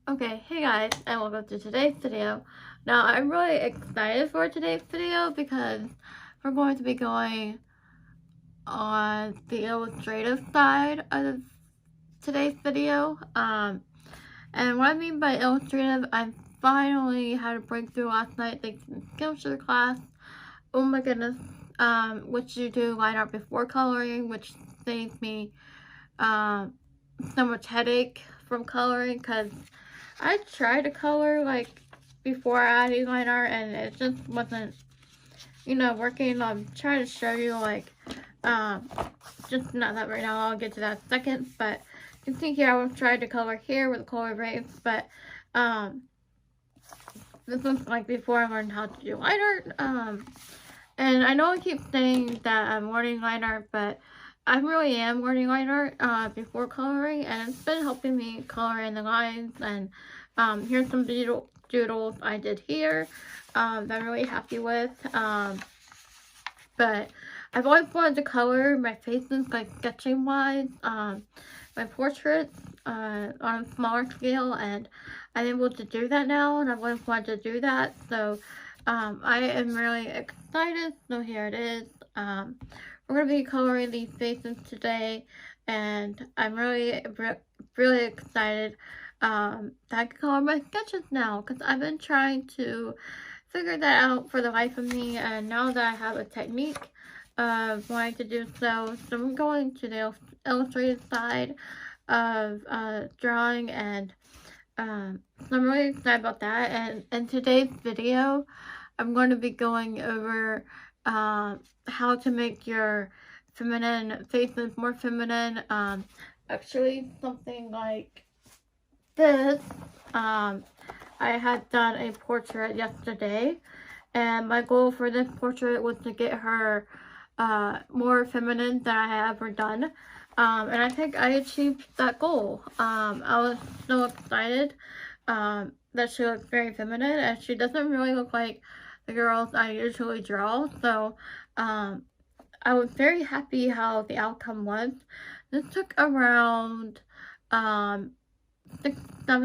Okay, hey guys, and welcome to today's video. Now, I'm really excited for today's video because we're going to be going on the illustrative side of today's video. And what I mean by illustrative, I finally had a breakthrough last night thanks to the Skillshare class. Oh my goodness. Which you do line art before coloring, which saves me so much headache from coloring, because I tried to color like before adding line art and it just wasn't, working. I'm trying to show you just not that right now. I'll get to that in a second, but you can see here I was trying to color here with color waves, but this was like before I learned how to do line art. And I know I keep saying that I'm learning line art, but I really am learning line art before coloring, and it's been helping me color in the lines. And here's some doodles I did here that I'm really happy with. But I've always wanted to color my faces, like sketching wise, my portraits on a smaller scale, and I'm able to do that now, and I've always wanted to do that. So I am really excited. So here it is. We're going to be coloring these faces today, and I'm really excited that I can color my sketches now, because I've been trying to figure that out for the life of me, and now that I have a technique of wanting to do so I'm going to the illustrated side of drawing, and so I'm really excited about that. And in today's video, I'm going to be going over how to make your feminine faces more feminine. Actually, something like this. I had done a portrait yesterday, and my goal for this portrait was to get her more feminine than I had ever done. And I think I achieved that goal. I was so excited that she looks very feminine, and she doesn't really look like the girls I usually draw. So I was very happy how the outcome was. This took around 6-7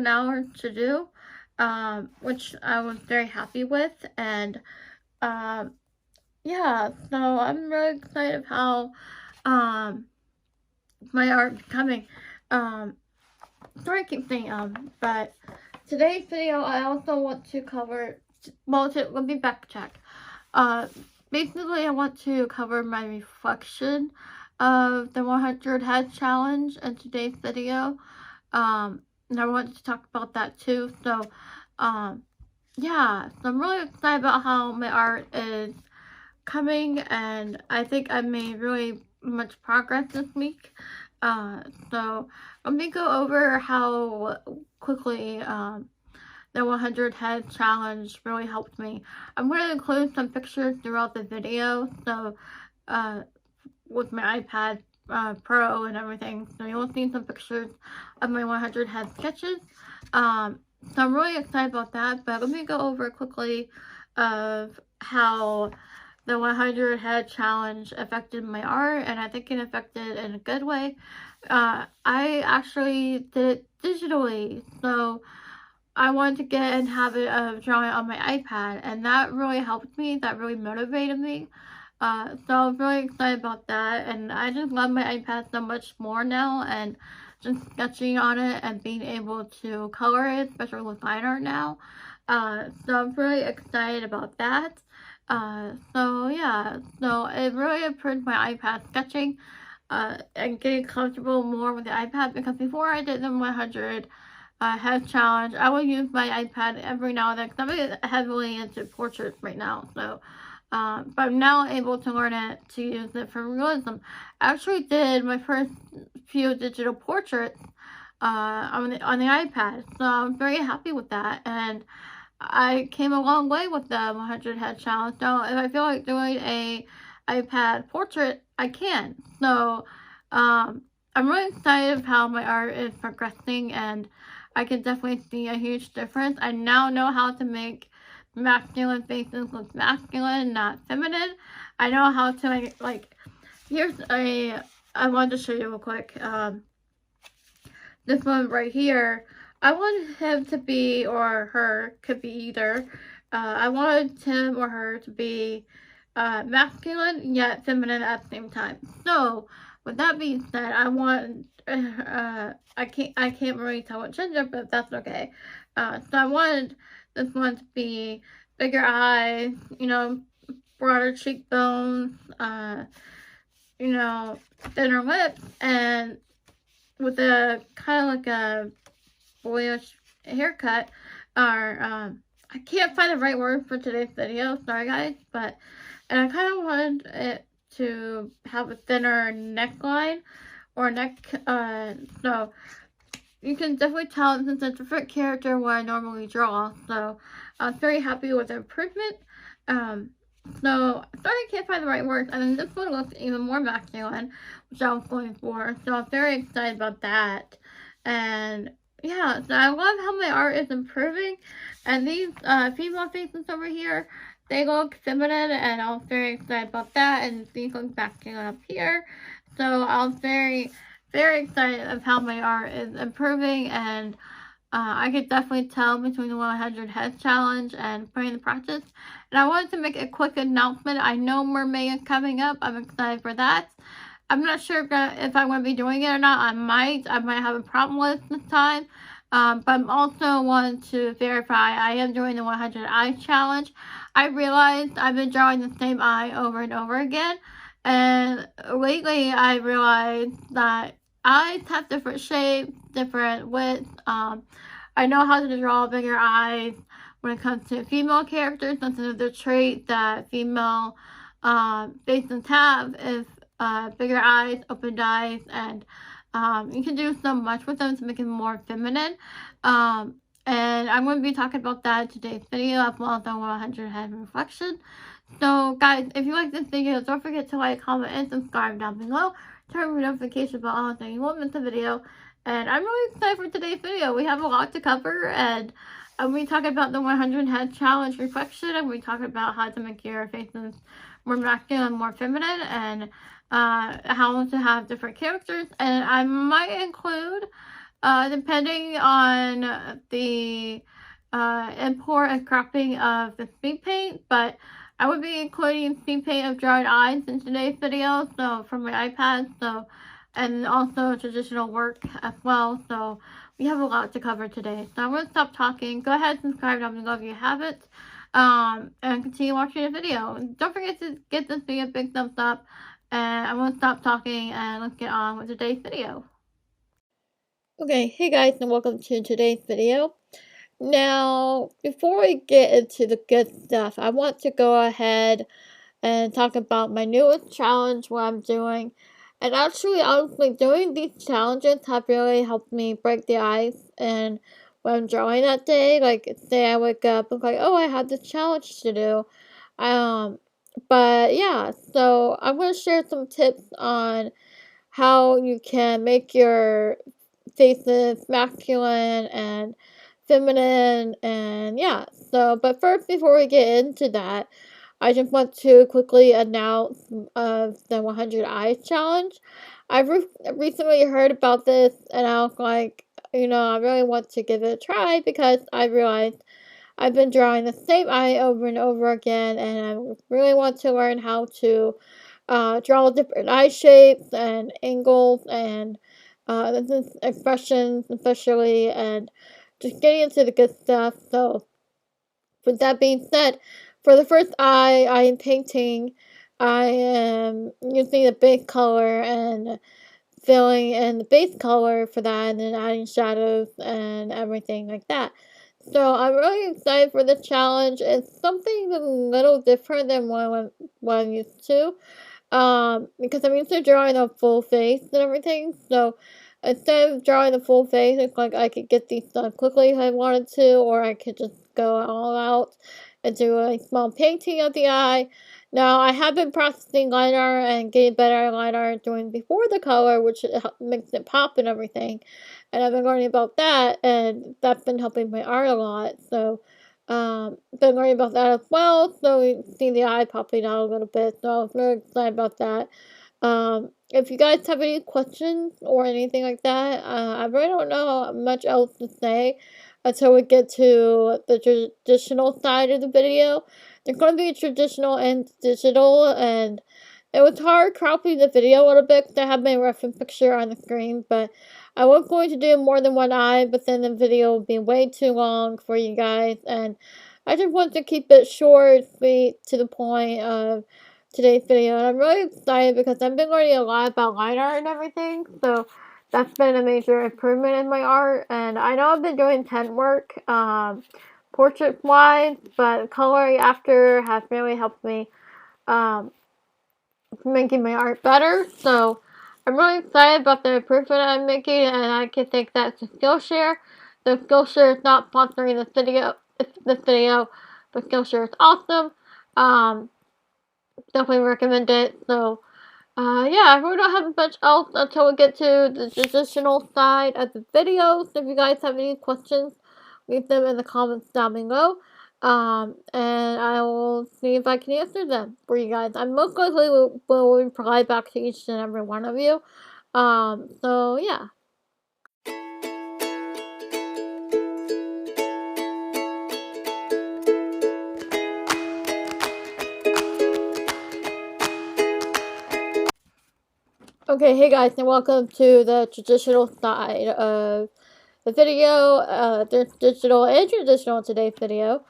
hours to do, which I was very happy with. And yeah, so I'm really excited how my art becoming. Sorry I keep saying but today's video I also want to cover, let me backtrack. Basically I want to cover my reflection of the 100 head challenge in today's video. And I wanted to talk about that too. So yeah, so I'm really excited about how my art is coming, and I think I made really much progress this week. So let me go over how quickly the 100 head challenge really helped me. I'm going to include some pictures throughout the video, so with my iPad Pro and everything, so you'll see some pictures of my 100 head sketches. So I'm really excited about that, but let me go over quickly of how the 100 head challenge affected my art, and I think it affected it in a good way. I actually did it digitally, so I wanted to get in habit of drawing on my iPad, and that really helped me. That really motivated me. So I was really excited about that, and I just love my iPad so much more now, and just sketching on it and being able to color it, especially with line art now. So I'm really excited about that. So yeah, so it really improved my iPad sketching and getting comfortable more with the iPad, because before I did the 100 head challenge, I would use my iPad every now and then, because I'm heavily into portraits right now. So but I'm now able to learn it to use it for realism. I actually did my first few digital portraits on the iPad, so I'm very happy with that, and I came a long way with the 100 head challenge. So if I feel like doing a iPad portrait, I can. So I'm really excited of how my art is progressing, and I can definitely see a huge difference. I now know how to make masculine faces look masculine, not feminine. I know how to like here's I wanted to show you real quick. This one right here, I wanted him to be, or her, could be either. I wanted him or her to be masculine yet feminine at the same time. So, with that being said, I want I can't really tell what gender, but that's okay. So I wanted this one to be bigger eyes, broader cheekbones, thinner lips, and with a kind of like a boyish haircut. Or I can't find the right word for today's video. Sorry, guys, and I kind of wanted it to have a thinner neckline or neck. So you can definitely tell this is a different character what I normally draw. So I was very happy with the improvement. So sorry I can't find the right words. And then this one looks even more masculine, which I was going for. So I'm very excited about that. And yeah, so I love how my art is improving. And these female faces over here, they look feminine, and I was very excited about that. And these look masculine up here. So I was very, very excited of how my art is improving, and I could definitely tell between the 100 head challenge and putting the practice. And I wanted to make a quick announcement. I know Mermaid is coming up. I'm excited for that. I'm not sure if I'm going to be doing it or not. I might have a problem with this time. But I'm also wanting to verify I am doing the 100 eye challenge. I realized I've been drawing the same eye over and over again. And lately I realized that eyes have different shapes, different widths. I know how to draw bigger eyes when it comes to female characters. That's another trait that female faces have is bigger eyes, opened eyes, and you can do so much with them to make it more feminine. And I'm going to be talking about that in today's video, as well as the 100 head reflection. So guys, if you like this video, don't forget to like, comment, and subscribe down below. Turn on the notification bell on so you won't miss a video. And I'm really excited for today's video. We have a lot to cover, and we talk about the 100 head challenge reflection, and we talk about how to make your faces more masculine and more feminine, and how to have different characters. And I might include, depending on the import and cropping of the speed paint, but I would be including speed paint of dried eyes in today's video, so from my iPad, and also traditional work as well. So we have a lot to cover today. So I'm going to stop talking. Go ahead and subscribe down below if you haven't, and continue watching the video. Don't forget to give this video a big thumbs up, and I'm going to stop talking and let's get on with today's video. Okay, hey guys, and welcome to today's video. Now, before we get into the good stuff, I want to go ahead and talk about my newest challenge, what I'm doing. And actually, honestly, doing these challenges have really helped me break the ice. And when I'm drawing that day, like, say I wake up and like, oh, I have this challenge to do. But yeah, so I'm going to share some tips on how you can make your faces masculine and feminine, and yeah. So, but first, before we get into that, I just want to quickly announce the 100 Eyes Challenge. I've recently heard about this, and I was like, I really want to give it a try because I realized I've been drawing the same eye over and over again, and I really want to learn how to draw different eye shapes and angles and expressions, especially, and just getting into the good stuff. So, with that being said, for the first eye I am painting, I am using the base color and filling in the base color for that, and then adding shadows and everything like that. So I'm really excited for the challenge. It's something a little different than what I'm used to. Because I'm used to drawing a full face and everything, so instead of drawing the full face, it's like I could get these done quickly if I wanted to, or I could just go all out and do a small painting of the eye. Now, I have been practicing line art and getting better at line art doing before the color, which makes it pop and everything, and I've been learning about that, and that's been helping my art a lot, so been learning about that as well, so you see the eye popping out a little bit, so I was really excited about that. if you guys have any questions or anything like that, I really don't know much else to say until we get to the traditional side of the video. There's going to be traditional and digital, and it was hard cropping the video a little bit because I have my reference picture on the screen, but I was going to do more than one eye, but then the video would be way too long for you guys, and I just want to keep it short, sweet, to the point of today's video. And I'm really excited because I've been learning a lot about line art and everything, so that's been a major improvement in my art. And I know I've been doing tent work, portrait-wise, but coloring after has really helped me making my art better. So I'm really excited about the improvement I'm making, and I can think that's a Skillshare. The Skillshare is not sponsoring this video, but Skillshare is awesome. Definitely recommend it. So yeah, I really don't have much else until we get to the traditional side of the video. So if you guys have any questions, leave them in the comments down below. And I will see if I can answer them for you guys. I most likely will reply back to each and every one of you. So yeah. Okay, hey guys, and welcome to the traditional side of the video. There's digital and traditional in today's video.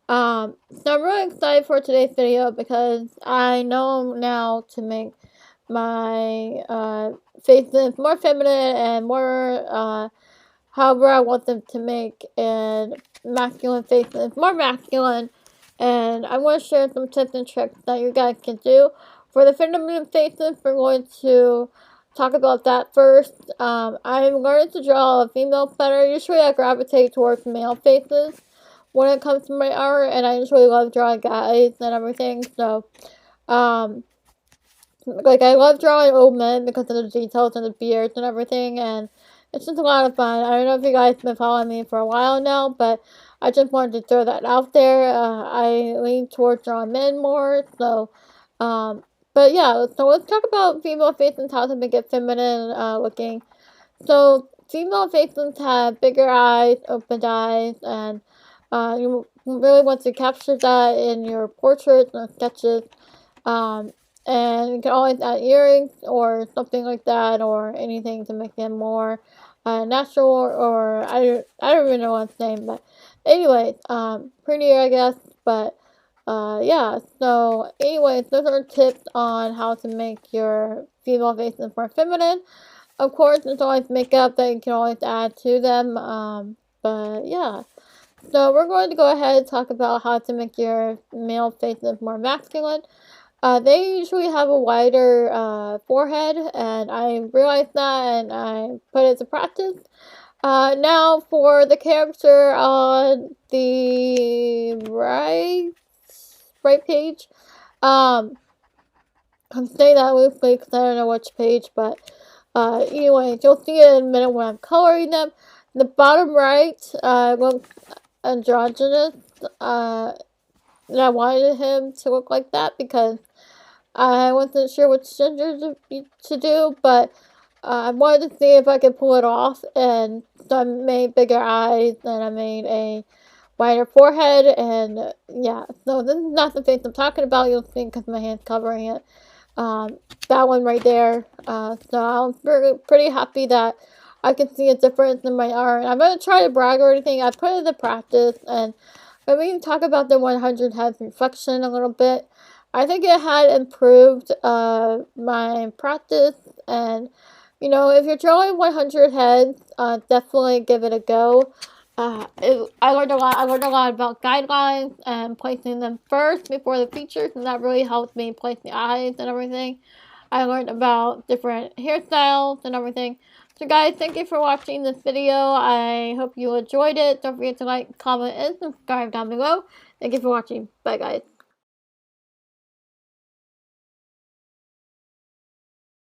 So I'm really excited for today's video because I know now to make my faces more feminine and more however I want them to make, and masculine faces more masculine. And I want to share some tips and tricks that you guys can do for the feminine faces. We're going to talk about that first. I'm learning to draw females better. Usually I gravitate towards male faces when it comes to my art, and I usually love drawing guys and everything. So, like, I love drawing old men because of the details and the beards and everything, and it's just a lot of fun. I don't know if you guys have been following me for a while now, but I just wanted to throw that out there. I lean towards drawing men more, so, but yeah, so let's talk about female faces, how to make it feminine looking. So, female faces have bigger eyes, open eyes, and you really want to capture that in your portraits and sketches. And you can always add earrings or something like that, or anything to make them more natural, or I don't even know what I'm saying, but anyways, prettier, I guess. But yeah, so anyways, those are tips on how to make your female faces more feminine. Of course, there's always makeup that you can always add to them, but yeah. So we're going to go ahead and talk about how to make your male faces more masculine. They usually have a wider forehead, and I realized that, and I put it to practice. Now for the character on the right page, I'm saying that loosely because I don't know which page, but anyway, you'll see it in a minute when I'm coloring them. The bottom right looks androgynous, and I wanted him to look like that because I wasn't sure which gender to do, but I wanted to see if I could pull it off, and so I made bigger eyes, and I made a wider forehead, and yeah, so this is not the face I'm talking about, you'll see because my hand's covering it. That one right there, so I'm pretty happy that I can see a difference in my art. I'm going to try to brag or anything, I put it into practice, and when we talk about the 100 heads reflection a little bit, I think it had improved my practice, and you know, if you're drawing 100 heads, definitely give it a go. I learned a lot. I learned a lot about guidelines and placing them first before the features, and that really helped me place the eyes and everything. I learned about different hairstyles and everything. So guys, thank you for watching this video. I hope you enjoyed it. Don't forget to like, comment, and subscribe down below. Thank you for watching. Bye guys.